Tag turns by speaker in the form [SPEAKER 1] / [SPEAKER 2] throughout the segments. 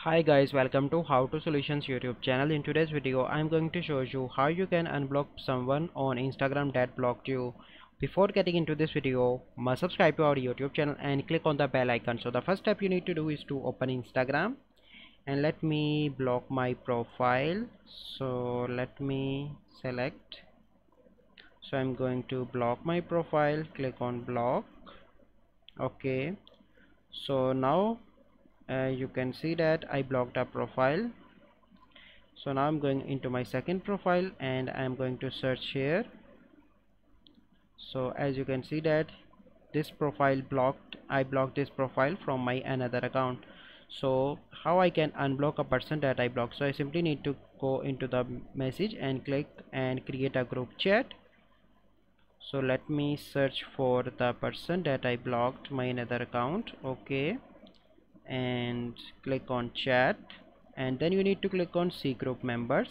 [SPEAKER 1] Hi guys, welcome to How to Solutions YouTube channel. In today's video I'm going to show you how you can unblock someone on Instagram that blocked you. Before getting into this video, must subscribe to our YouTube channel and click on the bell icon. So the first step you need to do is to open Instagram and let me block my profile. So let me select. So I'm going to block my profile, click on block. Okay, so now you can see that I blocked a profile. So now I'm going into my second profile and I'm going to search here. So as you can see that this profile blocked, I blocked this profile from my another account. So how I can unblock a person that I blocked? So I simply need to go into the message and click and create a group chat. So let me search for the person that I blocked my another account. Okay, and click on chat, and then you need to click on see group members.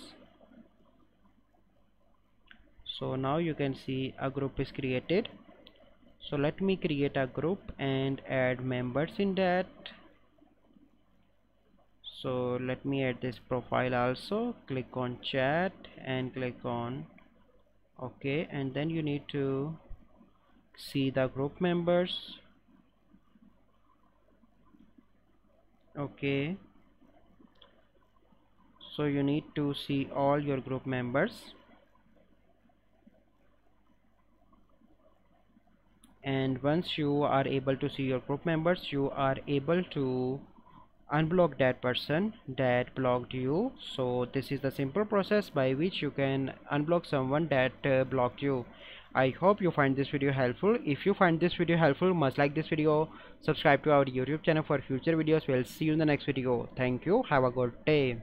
[SPEAKER 1] So now you can see a group is created. So let me create a group and add members in that. So let me add this profile also. Click on chat and click on OK, and then you need to see the group members. Okay, so you need to see all your group members, and once you are able to see your group members, you are able to unblock that person that blocked you. So this is the simple process by which you can unblock someone that blocked you. I hope you find this video helpful. If you find this video helpful, must like this video, subscribe to our YouTube channel for future videos. We'll see you in the next video. Thank you, have a good day.